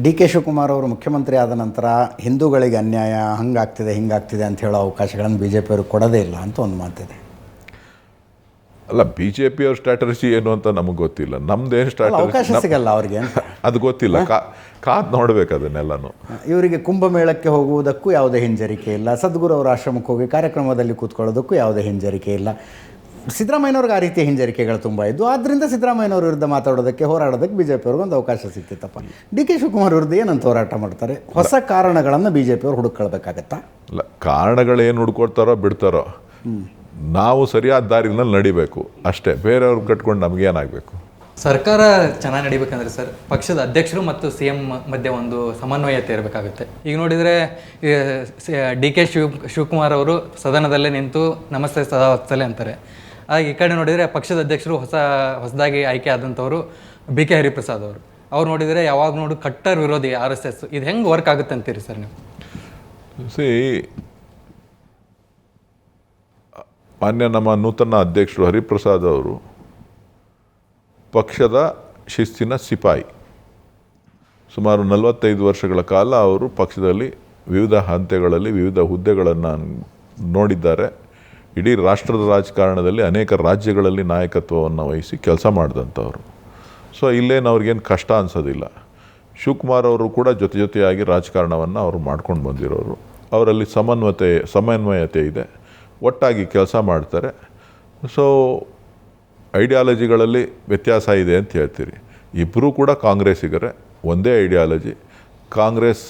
D K Shivakumar ಅವರು ಮುಖ್ಯಮಂತ್ರಿ ಆದ ನಂತರ ಹಿಂದೂಗಳಿಗೆ ಅನ್ಯಾಯ ಹಂಗಾಗ್ತಿದೆ ಹಿಂಗಾಗ್ತಿದೆ ಅಂತ ಹೇಳೋ ಅವಕಾಶಗಳನ್ನು ಬಿ ಜೆ ಪಿಯವರು ಕೊಡೋದೇ ಇಲ್ಲ ಅಂತ ಒಂದು ಮಾತಿದೆ. ಅಲ್ಲ, ಬಿ ಜೆ ಪಿಯವ್ರ ಸ್ಟ್ರಾಟಜಿ ಏನು ಅಂತ ನಮಗೆ ಗೊತ್ತಿಲ್ಲ. ನಮ್ದೇನು ಅವಕಾಶ ಸ್ಟ್ರಾಟಜಿ ಸಿಗಲ್ಲ ಅವ್ರಿಗೆ ಅದು ಗೊತ್ತಿಲ್ಲ. ಕಾದು ನೋಡ್ಬೇಕು ಅದನ್ನೆಲ್ಲನೂ. ಇವರಿಗೆ ಕುಂಭಮೇಳಕ್ಕೆ ಹೋಗುವುದಕ್ಕೂ ಯಾವುದೇ ಹಿಂಜರಿಕೆ ಇಲ್ಲ, ಸದ್ಗುರು ಅವರ ಆಶ್ರಮಕ್ಕೆ ಹೋಗಿ ಕಾರ್ಯಕ್ರಮದಲ್ಲಿ ಕೂತ್ಕೊಳ್ಳೋದಕ್ಕೂ ಯಾವುದೇ ಹಿಂಜರಿಕೆ ಇಲ್ಲ. ಸಿದ್ದರಾಮಯ್ಯನವ್ರಿಗೆ ಆ ರೀತಿಯ ಹಿಂಜರಿಕೆಗಳು ತುಂಬ ಇದ್ದು, ಆದ್ದರಿಂದ ಸಿದ್ದರಾಮಯ್ಯನವ್ರ ವಿರುದ್ಧ ಮಾತಾಡೋದಕ್ಕೆ ಹೋರಾಡೋದಕ್ಕೆ ಬಿ ಜೆ ಪಿಯವ್ರಿಗೆ ಒಂದು ಅವಕಾಶ ಸಿಗ್ತಿತ್ತಪ್ಪ. ಡಿ ಕೆ ಶಿವಕುಮಾರ್ ವಿರುದ್ಧ ಏನಂತ ಹೋರಾಟ ಮಾಡ್ತಾರೆ? ಹೊಸ ಕಾರಣಗಳನ್ನು ಬಿ ಜೆ ಪಿಯವ್ರು ಹುಡುಕೊಳ್ಬೇಕಾಗತ್ತಾ? ಇಲ್ಲ, ಕಾರಣಗಳೇನು ಹುಡ್ಕೊಡ್ತಾರೋ ಬಿಡ್ತಾರೋ, ನಾವು ಸರಿಯಾದ ದಾರಿನಲ್ಲಿ ನಡಿಬೇಕು ಅಷ್ಟೇ. ಬೇರೆಯವ್ರು ಕಟ್ಕೊಂಡು ನಮಗೇನಾಗಬೇಕು? ಸರ್ಕಾರ ಚೆನ್ನಾಗಿ ನಡಿಬೇಕಂದ್ರೆ ಸರ್, ಪಕ್ಷದ ಅಧ್ಯಕ್ಷರು ಮತ್ತು ಸಿ ಎಂ ಮಧ್ಯೆ ಒಂದು ಸಮನ್ವಯತೆ ಇರಬೇಕಾಗುತ್ತೆ. ಈಗ ನೋಡಿದರೆ ಡಿ ಕೆ ಶಿವಕುಮಾರ್ ಅವರು ಸದನದಲ್ಲೇ ನಿಂತು ನಮಸ್ತೆ ಸದಾ ವತ್ಸಲೆ ಅಂತಾರೆ. ಹಾಗೆ ಈ ಕಡೆ ನೋಡಿದರೆ ಪಕ್ಷದ ಅಧ್ಯಕ್ಷರು ಹೊಸದಾಗಿ ಆಯ್ಕೆ ಆದಂಥವರು ಬಿ ಕೆ ಹರಿಪ್ರಸಾದ್ ಅವ್ರು ನೋಡಿದರೆ ಯಾವಾಗ ನೋಡು ಕಟ್ಟರ್ ವಿರೋಧಿ RSS. ಇದು ಹೆಂಗೆ ವರ್ಕ್ ಆಗುತ್ತೆ ಅಂತೀರಿ ಸರ್ ನೀವು? ಮಾನ್ಯ ನಮ್ಮ ನೂತನ ಅಧ್ಯಕ್ಷರು ಹರಿಪ್ರಸಾದ್ ಅವರು ಪಕ್ಷದ ಶಿಸ್ತಿನ ಸಿಪಾಯಿ. ಸುಮಾರು 45 ವರ್ಷಗಳ ಕಾಲ ಅವರು ಪಕ್ಷದಲ್ಲಿ ವಿವಿಧ ಹಂತಗಳಲ್ಲಿ ವಿವಿಧ ಹುದ್ದೆಗಳನ್ನು ನೋಡಿದ್ದಾರೆ. ಇಡೀ ರಾಷ್ಟ್ರದ ರಾಜಕಾರಣದಲ್ಲಿ ಅನೇಕ ರಾಜ್ಯಗಳಲ್ಲಿ ನಾಯಕತ್ವವನ್ನು ವಹಿಸಿ ಕೆಲಸ ಮಾಡಿದಂಥವ್ರು. ಸೊ ಇಲ್ಲೇನು ಅವ್ರಿಗೇನು ಕಷ್ಟ ಅನಿಸೋದಿಲ್ಲ. ಶಿವಕುಮಾರ್ ಅವರು ಕೂಡ ಜೊತೆಯಾಗಿ ರಾಜಕಾರಣವನ್ನು ಅವರು ಮಾಡ್ಕೊಂಡು ಬಂದಿರೋರು. ಅವರಲ್ಲಿ ಸಮನ್ವಯತೆ ಇದೆ, ಒಟ್ಟಾಗಿ ಕೆಲಸ ಮಾಡ್ತಾರೆ. ಸೊ ಐಡಿಯಾಲಜಿಗಳಲ್ಲಿ ವ್ಯತ್ಯಾಸ ಇದೆ ಅಂತ ಹೇಳ್ತೀರಿ. ಇಬ್ಬರೂ ಕೂಡ ಕಾಂಗ್ರೆಸ್ಸಿಗರೇ, ಒಂದೇ ಐಡಿಯಾಲಜಿ. ಕಾಂಗ್ರೆಸ್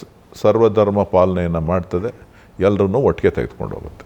ಸರ್ವಧರ್ಮ ಪಾಲನೆಯನ್ನು ಮಾಡ್ತದೆ, ಎಲ್ಲರನ್ನೂ ಒಟ್ಟಿಗೆ ತೆಗೆದುಕೊಂಡು ಹೋಗುತ್ತೆ.